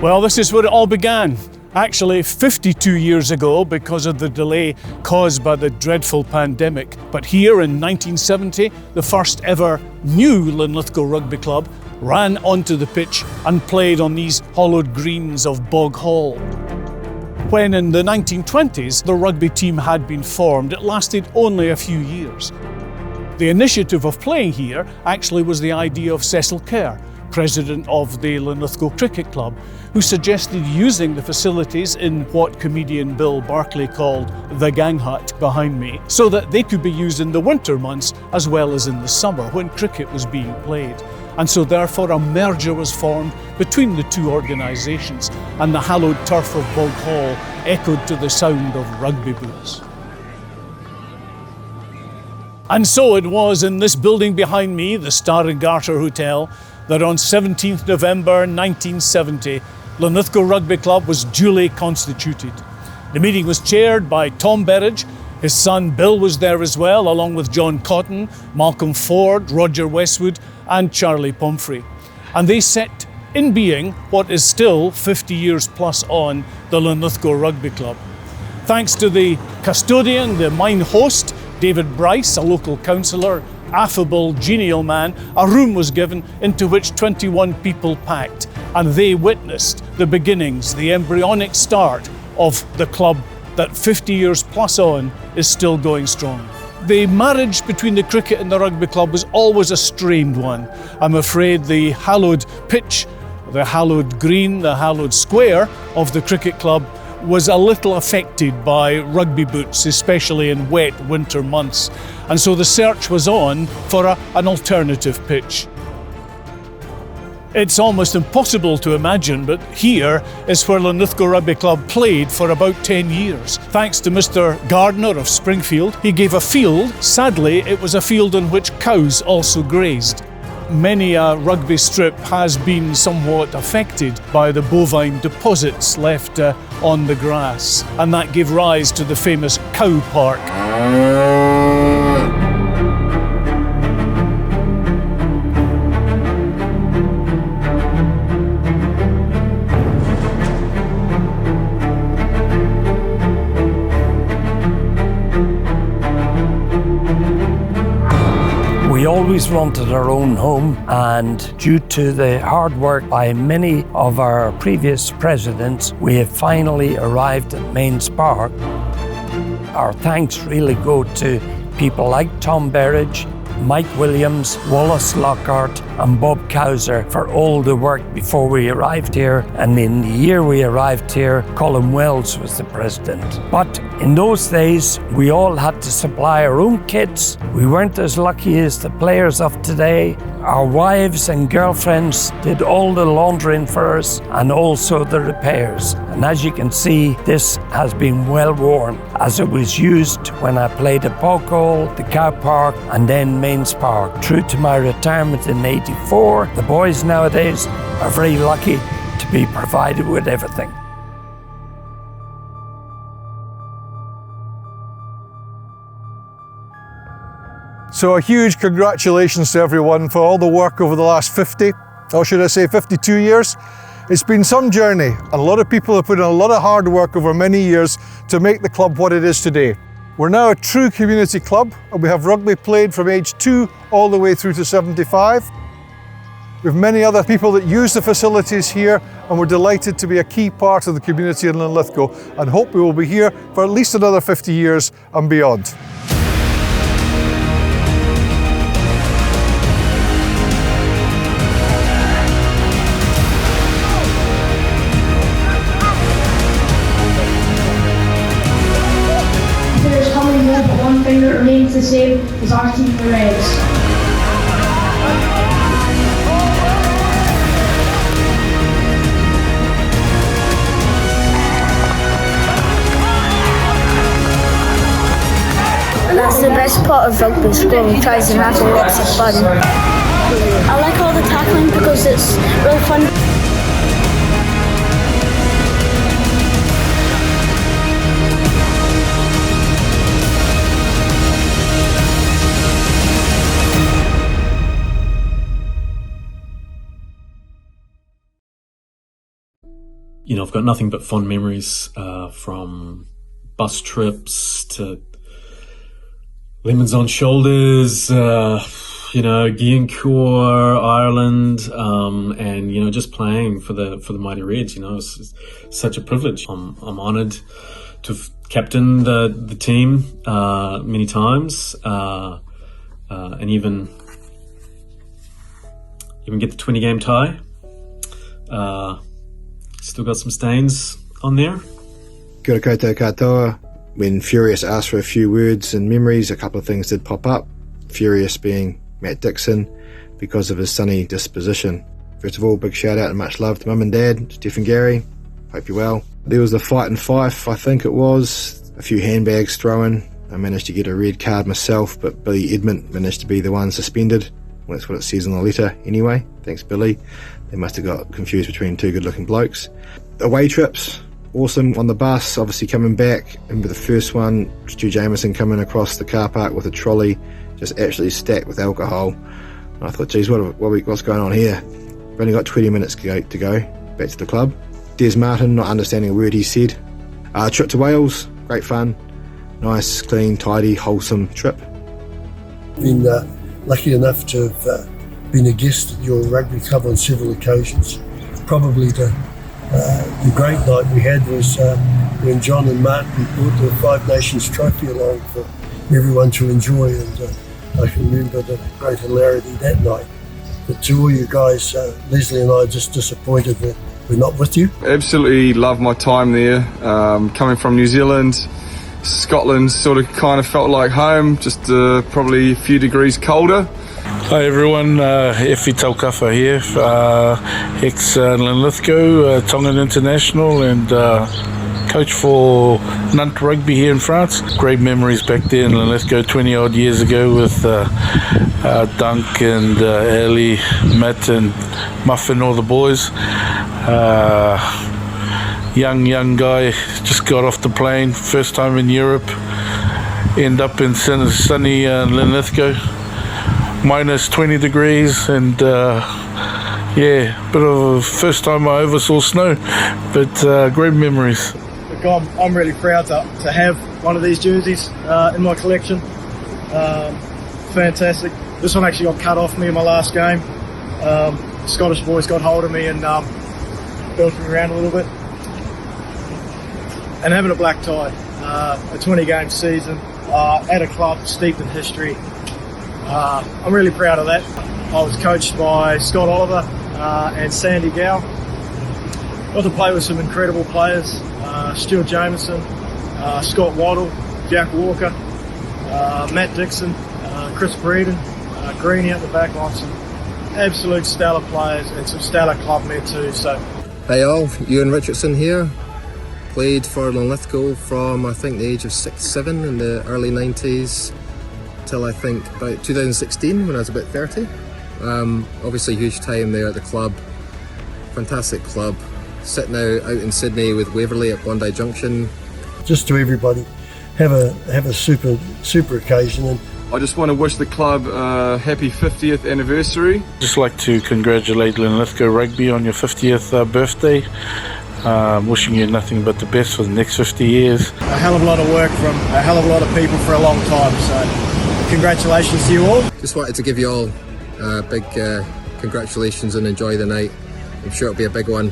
Well, this is where it all began. Actually, 52 years ago because of the delay caused by the dreadful pandemic. But here in 1970, the first ever new Linlithgow Rugby Club ran onto the pitch and played on these hollowed greens of Bog Hall. When in the 1920s the rugby team had been formed, it lasted only a few years. The initiative of playing here actually was the idea of Cecil Kerr, president of the Linlithgow Cricket Club, who suggested using the facilities in what comedian Bill Barclay called the gang hut behind me, so that they could be used in the winter months as well as in the summer when cricket was being played. And so therefore a merger was formed between the two organisations, and the hallowed turf of Bog Hall echoed to the sound of rugby boots. And so it was in this building behind me, the Star and Garter Hotel, that on 17th November 1970, Linlithgow Rugby Club was duly constituted. The meeting was chaired by Tom Berridge. His son Bill was there as well, along with John Cotton, Malcolm Ford, Roger Westwood and Charlie Pomfrey. And they set in being what is still 50 years plus on the Linlithgow Rugby Club. Thanks to the custodian, the mine host, David Bryce, a local councillor, affable, genial man, a room was given into which 21 people packed, and they witnessed the beginnings, the embryonic start of the club that 50 years plus on is still going strong. The marriage between the cricket and the rugby club was always a strained one. I'm afraid the hallowed pitch, the hallowed green, the hallowed square of the cricket club was a little affected by rugby boots, especially in wet winter months. And so the search was on for an alternative pitch. It's almost impossible to imagine, but here is where Linlithgow Rugby Club played for about 10 years. Thanks to Mr. Gardner of Springfield, he gave a field. Sadly, it was a field on which cows also grazed. Many a rugby strip has been somewhat affected by the bovine deposits left on the grass, and that gave rise to the famous cow park. We always wanted our own home, and due to the hard work by many of our previous presidents, we have finally arrived at Mains Park. Our thanks really go to people like Tom Berridge, Mike Williams, Wallace Lockhart and Bob Cowser for all the work before we arrived here. And in the year we arrived here, Colin Wells was the president. But in those days, we all had to supply our own kits. We weren't as lucky as the players of today. Our wives and girlfriends did all the laundering for us and also the repairs. And as you can see, this has been well worn as it was used when I played at Pog Hall, the Cow Park and then Mains Park. True to my retirement in '84, the boys nowadays are very lucky to be provided with everything. So a huge congratulations to everyone for all the work over the last 50, or should I say 52 years. It's been some journey, and a lot of people have put in a lot of hard work over many years to make the club what it is today. We're now a true community club, and we have rugby played from age 2 all the way through to 75. We have many other people that use the facilities here, and we're delighted to be a key part of the community in Linlithgow, and hope we will be here for at least another 50 years and beyond. But one thing that remains the same is our team, the Reds. That's the best part of rugby, scoring tries and having lots of fun. I like all the tackling because it's really fun. You know, I've got nothing but fond memories from bus trips to lemons on shoulders, you know, Giencourt, Ireland, and you know, just playing for the mighty Reds. You know, it's such a privilege. I'm honoured to have captained the team many times, and even get the 20-game tie. Still got some stains on there. Kia ora koutou katoa. When Furious asked for a few words and memories, a couple of things did pop up. Furious being Matt Dixon because of his sunny disposition. First of all, big shout out and much love to Mum and Dad, Steph and Gary. Hope you're well. There was the fight in Fife, I think it was. A few handbags thrown. I managed to get a red card myself, but Billy Edmund managed to be the one suspended. Well, that's what it says on the letter anyway. Thanks, Billy. They must have got confused between two good-looking blokes. Away trips, awesome on the bus, obviously coming back. Remember the first one, Stu Jameson coming across the car park with a trolley, just absolutely stacked with alcohol. And I thought, geez, what's going on here? We've only got 20 minutes to go back to the club. Des Martin, not understanding a word he said. Trip to Wales, great fun. Nice, clean, tidy, wholesome trip. Been lucky enough to have been a guest at your rugby club on several occasions. Probably the great night we had was when John and Martin brought the Five Nations trophy along for everyone to enjoy, and I can remember the great hilarity that night. But to all you guys, Leslie and I are just disappointed that we're not with you. Absolutely love my time there. Coming from New Zealand, Scotland sort of kind of felt like home, just probably a few degrees colder. Hi everyone, Effie Taukawha here, ex-Linlithgow, Tongan International and coach for Nantes Rugby here in France. Great memories back there in Linlithgow 20 odd years ago with Dunk and Ellie, Matt and Muffin, all the boys. Young guy, just got off the plane, first time in Europe, end up in sunny Linlithgow. Minus 20 degrees and yeah, bit of a first time I ever saw snow, but great memories. Look, I'm really proud to have one of these jerseys in my collection. Fantastic. This one actually got cut off me in my last game. Scottish boys got hold of me and belted me around a little bit. And having a black tie, a 20-game season at a club steeped in history. I'm really proud of that. I was coached by Scott Oliver and Sandy Gow. Got to play with some incredible players, Stuart Jameson, Scott Waddle, Jack Walker, Matt Dixon, Chris Breeden, Greenie at the back line, some absolute stellar players and some stellar club men too. So, Hey all, Ewan Richardson here. Played for Linlithgow from I think the age of 6, 7 in the early 90s till I think about 2016 when I was about 30. Obviously huge time there at the club, fantastic club. Sitting out in Sydney with Waverley at Bondi Junction. Just to everybody, have a super occasion. And I just want to wish the club a happy 50th anniversary. Just like to congratulate Linlithgow Rugby on your 50th birthday. Wishing you nothing but the best for the next 50 years. a hell of a lot of work from a hell of a lot of people for a long time. So congratulations to you all. Just wanted to give you all a big congratulations and enjoy the night. I'm sure it'll be a big one.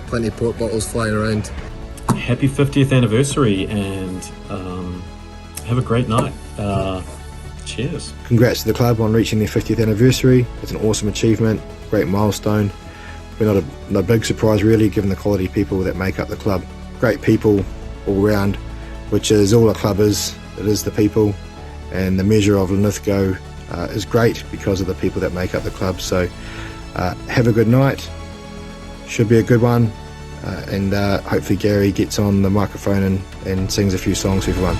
Plenty of port bottles flying around. Happy 50th anniversary and have a great night. Cheers. Congrats to the club on reaching their 50th anniversary. It's an awesome achievement, great milestone. But not a big surprise really, given the quality of people that make up the club. Great people all round, which is all a club is. It is the people, and the measure of Linlithgow is great because of the people that make up the club. So have a good night. Should be a good one, and hopefully Gary gets on the microphone and sings a few songs for everyone.